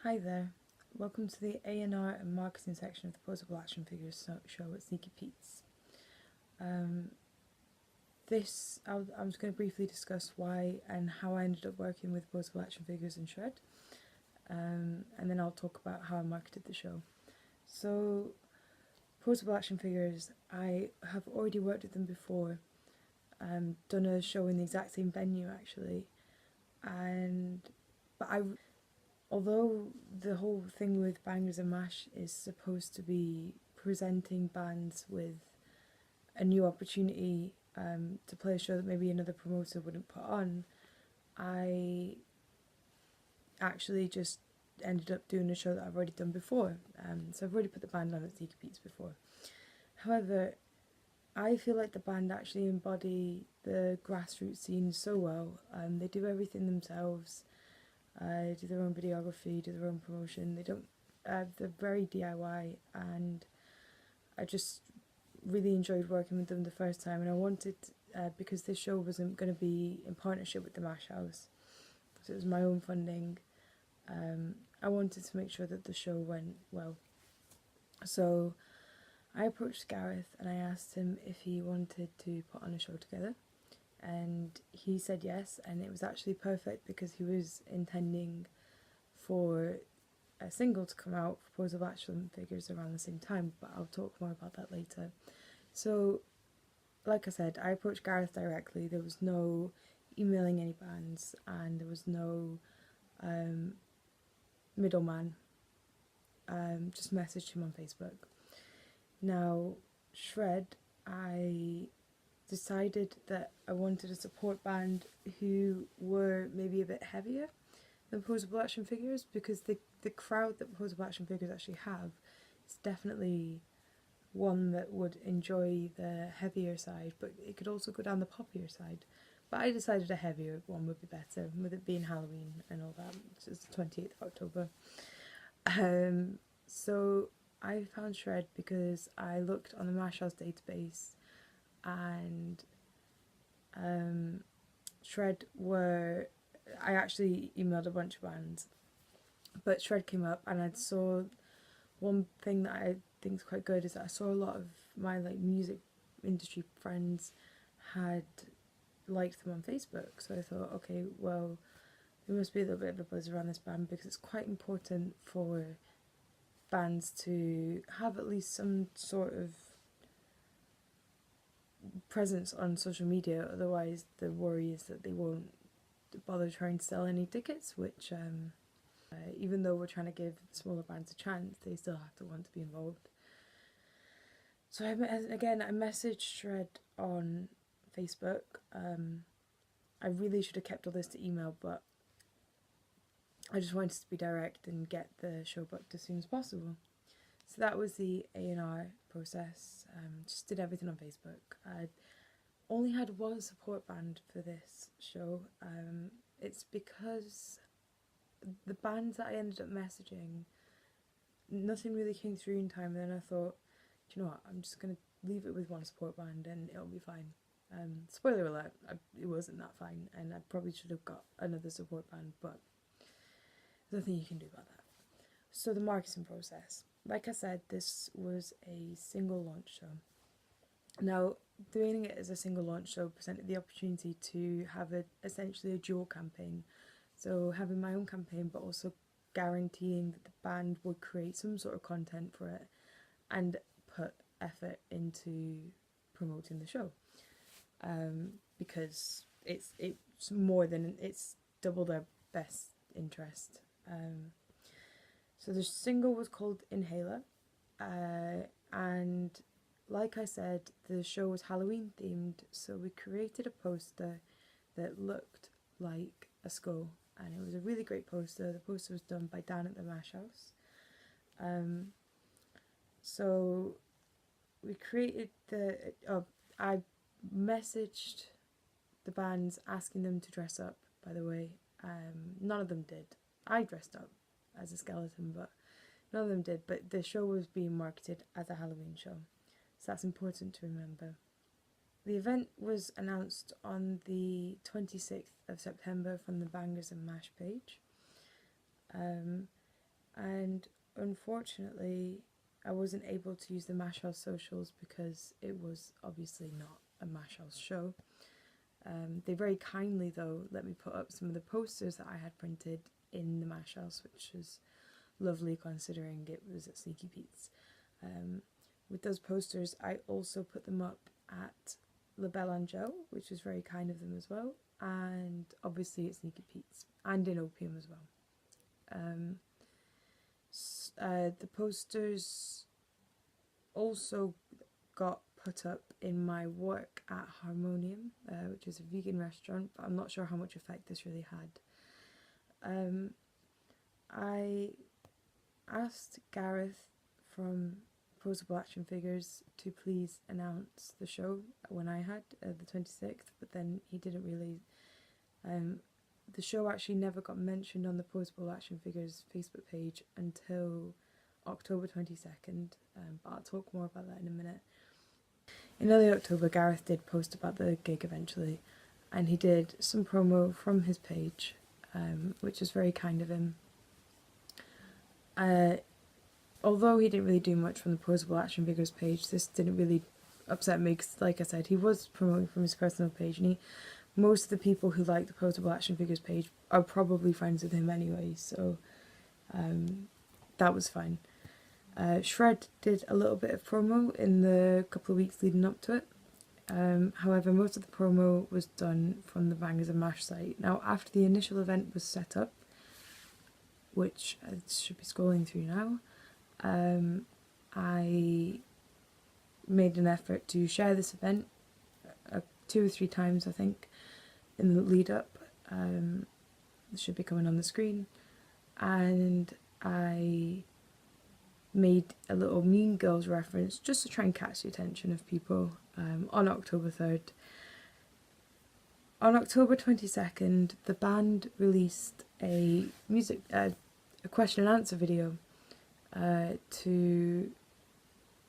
Hi there, welcome to the A&R and marketing section of the Posable Action Figures show at Sneaky Pete's. I'm just going to briefly discuss why and how I ended up working with Posable Action Figures and Shred, and then I'll talk about how I marketed the show. So, Posable Action Figures, I have already worked with them before, done a show in the exact same venue actually, although the whole thing with Bangers and Mash is supposed to be presenting bands with a new opportunity to play a show that maybe another promoter wouldn't put on, I actually just ended up doing a show that I've already done before. So I've already put the band on at Sneaky Pete's before. However, I feel like the band actually embody the grassroots scene so well. They do everything themselves. Do their own videography, do their own promotion. They're very DIY, and I just really enjoyed working with them the first time. And I wanted, because this show wasn't going to be in partnership with the Mash House, so it was my own funding. I wanted to make sure that the show went well. So I approached Gareth and I asked him if he wanted to put on a show together. And he said yes, and it was actually perfect because he was intending for a single to come out for Posable Action Figures around the same time, but I'll talk more about that later. So, like I said, I approached Gareth directly. There was no emailing any bands, and there was no middleman. Just messaged him on Facebook. Now, Shred, I decided that I wanted a support band who were maybe a bit heavier than Posable Action Figures, because the crowd that Posable Action Figures actually have is definitely one that would enjoy the heavier side, but it could also go down the poppier side. But I decided a heavier one would be better, with it being Halloween and all that. It's the 28th of October. So I found Shred because I looked on the Mash House database, and Shred I actually emailed a bunch of bands, but Shred came up, and I saw one thing that I think is quite good is that I saw a lot of my music industry friends had liked them on Facebook, so I thought, okay, well, there must be a little bit of a buzz around this band, because it's quite important for bands to have at least some sort of presence on social media. Otherwise the worry is that they won't bother trying to sell any tickets, which even though we're trying to give smaller bands a chance, they still have to want to be involved. So I messaged Shred on Facebook. I really should have kept all this to email, but I just wanted to be direct and get the show booked as soon as possible. So that was the A&R process. Just did everything on Facebook. I only had one support band for this show. It's because the bands that I ended up messaging, nothing really came through in time, and then I thought, do you know what, I'm just going to leave it with one support band and it'll be fine. Spoiler alert, it wasn't that fine, and I probably should have got another support band, but there's nothing you can do about that. So the marketing process. Like I said, this was a single launch show. Now, doing it as a single launch show presented the opportunity to have essentially a dual campaign. So having my own campaign, but also guaranteeing that the band would create some sort of content for it and put effort into promoting the show. Because it's double their best interest. So the single was called Inhaler, and like I said, the show was Halloween themed, so we created a poster that looked like a skull, and it was a really great poster. The poster was done by Dan at the Mash House. So we created I messaged the bands asking them to dress up, by the way. None of them did. I dressed up as a skeleton, but none of them did. But the show was being marketed as a Halloween show, so that's important to remember. The event was announced on the 26th of September from the Bangers and Mash page. and unfortunately I wasn't able to use the Mash House socials because it was obviously not a Mash House show. They very kindly though let me put up some of the posters that I had printed in the Mash House, which was lovely considering it was at Sneaky Pete's. With those posters I also put them up at La Belle Angel, which was very kind of them as well, and obviously at Sneaky Pete's and in Opium as well. The posters also got put up in my work at Harmonium, which is a vegan restaurant, but I'm not sure how much effect this really had. I asked Gareth from Posable Action Figures to please announce the show when I had the 26th, but then he didn't really. The show actually never got mentioned on the Posable Action Figures Facebook page until October 22nd, but I'll talk more about that in a minute. In early October, Gareth did post about the gig eventually, and he did some promo from his page, which was very kind of him. Although he didn't really do much from the Posable Action Figures page, this didn't really upset me because, like I said, he was promoting from his personal page, and most of the people who like the Posable Action Figures page are probably friends with him anyway, so that was fine. Shred did a little bit of promo in the couple of weeks leading up to it. However, most of the promo was done from the Bangers and Mash site. Now, after the initial event was set up, which I should be scrolling through now, I made an effort to share this event 2 or 3 times, I think, in the lead up. It should be coming on the screen. And I made a little Mean Girls reference just to try and catch the attention of people on October 3rd. On October 22nd, the band released a question and answer video to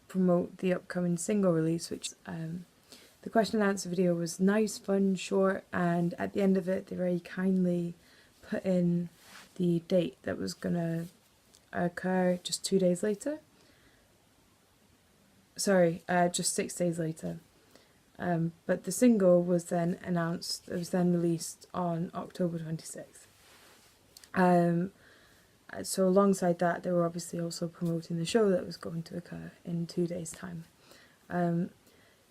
promote the upcoming single release, which the question and answer video was nice, fun, short, and at the end of it they very kindly put in the date that was gonna occur just 2 days later. Sorry, just 6 days later. But the single was then announced, it was then released on October 26th. So alongside that, they were obviously also promoting the show that was going to occur in 2 days' time.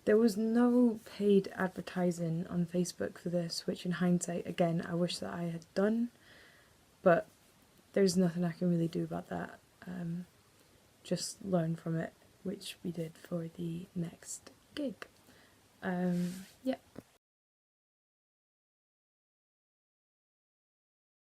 There was no paid advertising on Facebook for this, which in hindsight, again, I wish that I had done, but there's nothing I can really do about that. Just learn from it, which we did for the next gig. Yeah.